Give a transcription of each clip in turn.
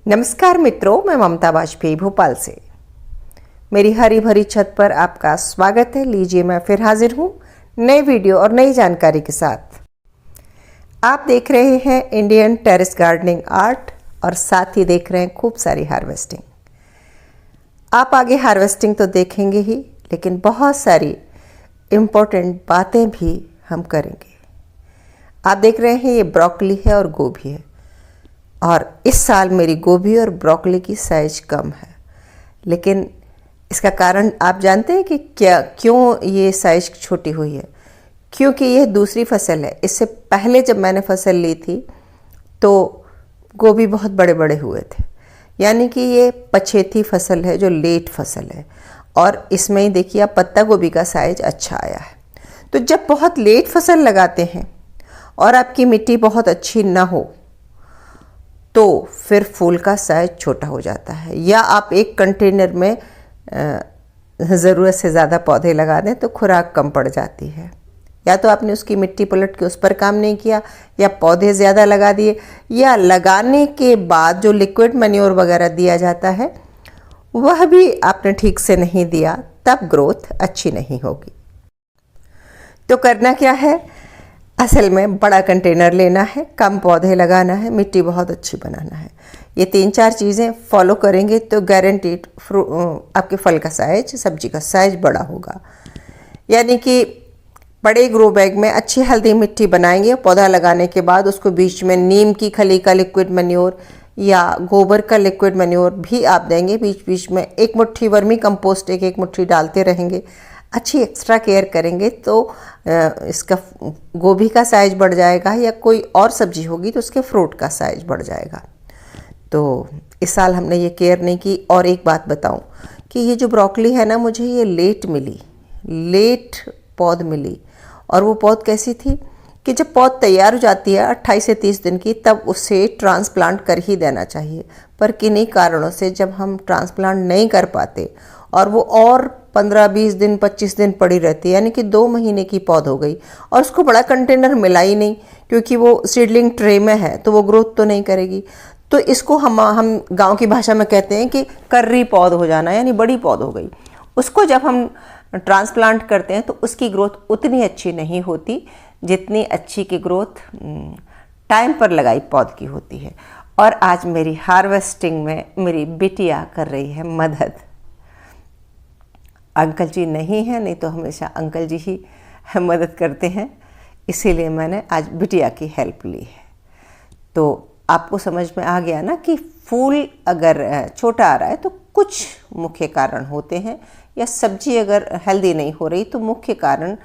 नमस्कार मित्रों, मैं ममता वाजपेयी भोपाल से। मेरी हरी भरी छत पर आपका स्वागत है। लीजिए, मैं फिर हाजिर हूँ नए वीडियो और नई जानकारी के साथ। आप देख रहे हैं इंडियन टेरेस गार्डनिंग आर्ट और साथ ही देख रहे हैं खूब सारी हार्वेस्टिंग। आप आगे हार्वेस्टिंग तो देखेंगे ही, लेकिन बहुत सारी इम्पोर्टेंट बातें भी हम करेंगे। आप देख रहे हैं ये ब्रोकली है और गोभी है, और इस साल मेरी गोभी और ब्रोकली की साइज कम है। लेकिन इसका कारण आप जानते हैं कि क्यों ये साइज छोटी हुई है? क्योंकि यह दूसरी फसल है। इससे पहले जब मैंने फसल ली थी तो गोभी बहुत बड़े बड़े हुए थे, यानी कि ये पछेती फसल है जो लेट फसल है। और इसमें ही देखिए आप, पत्ता गोभी का साइज अच्छा आया है। तो जब बहुत लेट फसल लगाते हैं और आपकी मिट्टी बहुत अच्छी ना हो तो फिर फूल का साइज छोटा हो जाता है, या आप एक कंटेनर में ज़रूरत से ज़्यादा पौधे लगा दें तो खुराक कम पड़ जाती है। या तो आपने उसकी मिट्टी पलट के उस पर काम नहीं किया, या पौधे ज़्यादा लगा दिए, या लगाने के बाद जो लिक्विड मैन्योर वगैरह दिया जाता है वह भी आपने ठीक से नहीं दिया, तब ग्रोथ अच्छी नहीं होगी। तो करना क्या है? असल में बड़ा कंटेनर लेना है, कम पौधे लगाना है, मिट्टी बहुत अच्छी बनाना है। ये 3-4 चीज़ें फॉलो करेंगे तो गारंटीड आपके फल का साइज, सब्जी का साइज बड़ा होगा। यानी कि बड़े ग्रो बैग में अच्छी हेल्दी मिट्टी बनाएंगे। पौधा लगाने के बाद उसको बीच में नीम की खली का लिक्विड मैन्योर या गोबर का लिक्विड मैन्योर भी आप देंगे। बीच बीच में एक मुट्ठी वर्मी कंपोस्ट एक मुट्ठी डालते रहेंगे। अच्छी एक्स्ट्रा केयर करेंगे तो इसका गोभी का साइज बढ़ जाएगा, या कोई और सब्जी होगी तो उसके फ्रूट का साइज बढ़ जाएगा। तो इस साल हमने ये केयर नहीं की। और एक बात बताऊं कि ये जो ब्रोकली है ना, मुझे ये लेट मिली, लेट पौध मिली। और वो पौध कैसी थी कि जब पौध तैयार हो जाती है 28 से 30 दिन की, तब उसे ट्रांसप्लांट कर ही देना चाहिए। पर किन्हीं कारणों से जब हम ट्रांसप्लांट नहीं कर पाते और वो और 15-20 दिन 25 दिन पड़ी रहती है, यानी कि 2 महीने की पौध हो गई, और उसको बड़ा कंटेनर मिला ही नहीं क्योंकि वो सीडलिंग ट्रे में है, तो वो ग्रोथ तो नहीं करेगी। तो इसको हम गांव की भाषा में कहते हैं कि कर्री पौध हो जाना, यानी बड़ी पौध हो गई। उसको जब हम ट्रांसप्लांट करते हैं तो उसकी ग्रोथ उतनी अच्छी नहीं होती जितनी अच्छी की ग्रोथ टाइम पर लगाई पौध की होती है। और आज मेरी हार्वेस्टिंग में मेरी बिटिया कर रही है मदद। अंकल जी नहीं है, नहीं तो हमेशा अंकल जी ही मदद करते हैं, इसीलिए मैंने आज बिटिया की हेल्प ली है। तो आपको समझ में आ गया ना कि फूल अगर छोटा आ रहा है तो कुछ मुख्य कारण होते हैं, या सब्जी अगर हेल्दी नहीं हो रही तो मुख्य कारण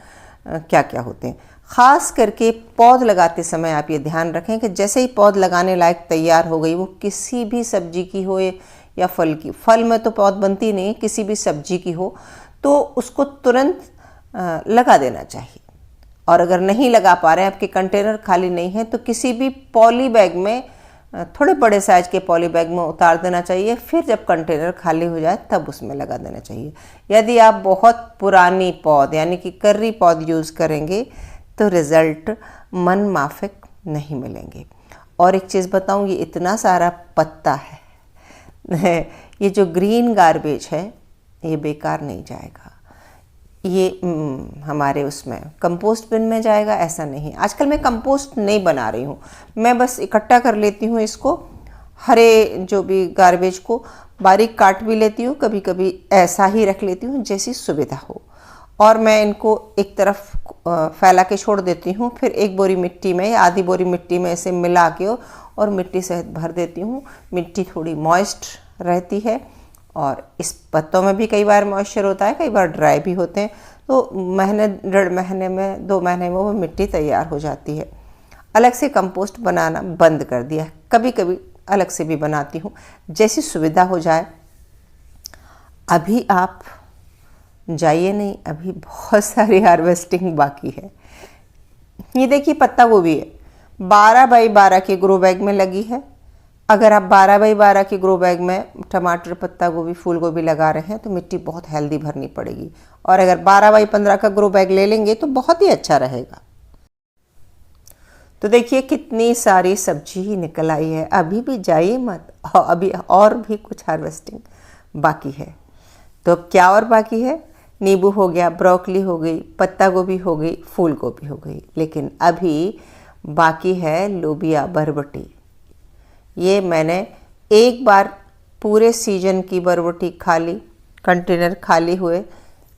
क्या क्या होते हैं। ख़ास करके पौध लगाते समय आप ये ध्यान रखें कि जैसे ही पौध लगाने लायक तैयार हो गई, वो किसी भी सब्जी की हो या फल की, फल में तो पौध बनती नहीं, किसी भी सब्जी की हो, तो उसको तुरंत लगा देना चाहिए। और अगर नहीं लगा पा रहे हैं, आपके कंटेनर खाली नहीं है, तो किसी भी पॉली बैग में, थोड़े बड़े साइज के पॉली बैग में उतार देना चाहिए। फिर जब कंटेनर खाली हो जाए तब उसमें लगा देना चाहिए। यदि आप बहुत पुरानी पौध यानी कि कर्री पौध यूज़ करेंगे तो रिज़ल्ट मन माफिक नहीं मिलेंगे। और एक चीज़ बताऊं, ये इतना सारा पत्ता है ये जो ग्रीन गार्बेज है ये बेकार नहीं जाएगा। ये हमारे उसमें कंपोस्ट बिन में जाएगा, ऐसा नहीं। आजकल मैं कंपोस्ट नहीं बना रही हूँ, मैं बस इकट्ठा कर लेती हूँ इसको, हरे जो भी गार्बेज को बारीक काट भी लेती हूँ, कभी कभी ऐसा ही रख लेती हूँ जैसी सुविधा हो। और मैं इनको एक तरफ फैला के छोड़ देती हूँ। फिर एक बोरी मिट्टी में या आधी बोरी मिट्टी में इसे मिला के और मिट्टी सहित भर देती हूँ। मिट्टी थोड़ी मॉइस्ट रहती है, और इस पत्तों में भी कई बार मॉइस्चर होता है, कई बार ड्राई भी होते हैं। तो महीने 1.5 महीने में, 2 महीने में वो मिट्टी तैयार हो जाती है। अलग से कंपोस्ट बनाना बंद कर दिया, कभी कभी अलग से भी बनाती हूँ, जैसी सुविधा हो जाए। अभी आप जाइए नहीं, अभी बहुत सारी हार्वेस्टिंग बाकी है। ये देखिए पत्ता गोभी है, 12 बाई 12 के ग्रो बैग में लगी है। अगर आप 12 बाई 12 के ग्रो बैग में टमाटर, पत्ता गोभी, फूल गोभी लगा रहे हैं तो मिट्टी बहुत हेल्दी भरनी पड़ेगी। और अगर 12 बाई 15 का ग्रो बैग ले लेंगे तो बहुत ही अच्छा रहेगा। तो देखिए कितनी सारी सब्जी ही निकल आई है। अभी भी जाइए मत, अभी और भी कुछ हार्वेस्टिंग बाकी है। तो अब क्या और बाकी है? नींबू हो गया, ब्रोकली हो गई, पत्ता गोभी हो गई, फूल गोभी हो गई, लेकिन अभी बाकी है लोबिया, बरबटी। ये मैंने एक बार पूरे सीजन की बरबटी खा ली, कंटेनर खाली हुए।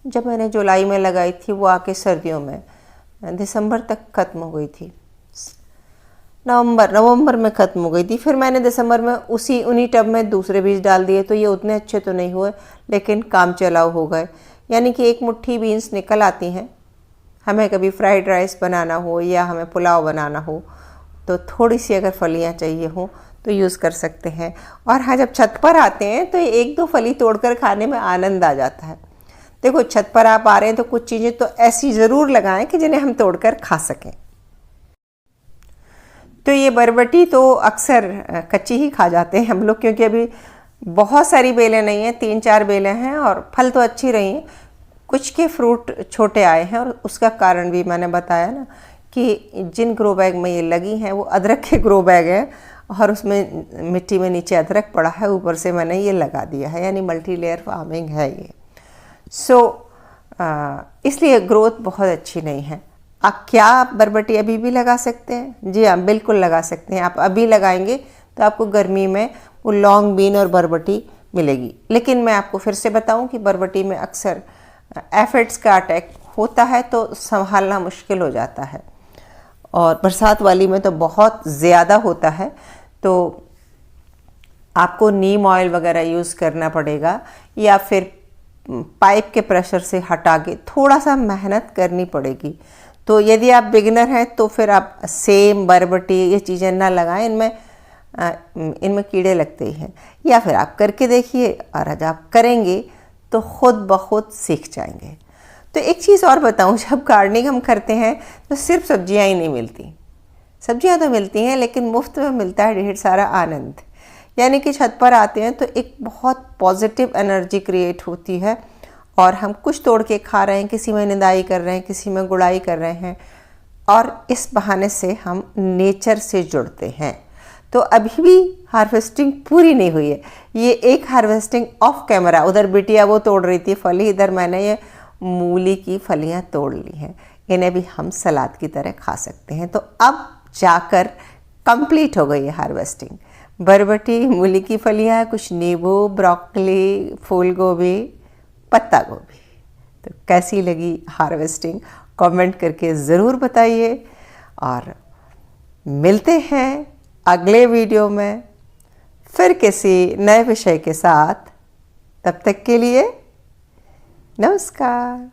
जब मैंने जुलाई में लगाई थी वो आके सर्दियों में दिसंबर तक ख़त्म हो गई थी, नवंबर में ख़त्म हो गई थी। फिर मैंने दिसंबर में उन्हीं टब में दूसरे बीज डाल दिए, तो ये उतने अच्छे तो नहीं हुए लेकिन काम चलाऊ हो गए। यानी कि एक मुट्ठी बीन्स निकल आती हैं। हमें कभी फ्राइड राइस बनाना हो या हमें पुलाव बनाना हो तो थोड़ी सी अगर फलियाँ चाहिए हो तो यूज़ कर सकते हैं। और हाँ, जब छत पर आते हैं तो एक दो फली तोड़कर खाने में आनंद आ जाता है। देखो, छत पर आप आ रहे हैं तो कुछ चीज़ें तो ऐसी ज़रूर लगाएं कि जिन्हें हम तोड़कर खा सकें। तो ये बरबटी तो अक्सर कच्ची ही खा जाते हैं हम लोग, क्योंकि अभी बहुत सारी बेलें नहीं हैं, 3-4 बेलें हैं और फल तो अच्छी रही हैं। कुछ के फ्रूट छोटे आए हैं और उसका कारण भी मैंने बताया ना कि जिन ग्रो बैग में ये लगी हैं वो अदरक के ग्रो बैग हैं और उसमें मिट्टी में नीचे अदरक पड़ा है, ऊपर से मैंने ये लगा दिया है, यानी मल्टी लेयर फार्मिंग है ये। इसलिए ग्रोथ बहुत अच्छी नहीं है। आप क्या बरबटी अभी भी लगा सकते हैं? जी हाँ, बिल्कुल लगा सकते हैं। आप अभी लगाएंगे तो आपको गर्मी में वो लॉन्ग बीन और बरबटी मिलेगी। लेकिन मैं आपको फिर से बताऊं कि बरबटी में अक्सर एफिड्स का अटैक होता है तो संभालना मुश्किल हो जाता है, और बरसात वाली में तो बहुत ज़्यादा होता है। तो आपको नीम ऑयल वगैरह यूज़ करना पड़ेगा या फिर पाइप के प्रेशर से हटा के थोड़ा सा मेहनत करनी पड़ेगी। तो यदि आप बिगिनर हैं तो फिर आप सेम, बरबटी ये चीज़ें ना लगाएं, इनमें कीड़े लगते ही हैं। या फिर आप करके देखिए और जब आप करेंगे तो खुद ब खुद सीख जाएंगे। तो एक चीज़ और बताऊं, जब गार्डनिंग हम करते हैं तो सिर्फ सब्जियां ही नहीं मिलती। सब्जियां तो मिलती हैं लेकिन मुफ्त में मिलता है ढेर सारा आनंद। यानी कि छत पर आते हैं तो एक बहुत पॉजिटिव एनर्जी क्रिएट होती है और हम कुछ तोड़ के खा रहे हैं, किसी में निदाई कर रहे हैं, किसी में गुड़ाई कर रहे हैं, और इस बहाने से हम नेचर से जुड़ते हैं। तो अभी भी हार्वेस्टिंग पूरी नहीं हुई है। ये एक हार्वेस्टिंग ऑफ कैमरा, उधर बिटिया वो तोड़ रही थी फली, इधर मैंने ये मूली की फलियां तोड़ ली हैं। इन्हें भी हम सलाद की तरह खा सकते हैं। तो अब जाकर कंप्लीट हो गई है हार्वेस्टिंग। बरबटी, मूली की फलियां, कुछ नींबू, ब्रोकली, फूल गोभी, पत्ता गोभी। तो कैसी लगी हार्वेस्टिंग? कमेंट करके ज़रूर बताइए और मिलते हैं अगले वीडियो में फिर किसी नए विषय के साथ। तब तक के लिए नमस्कार।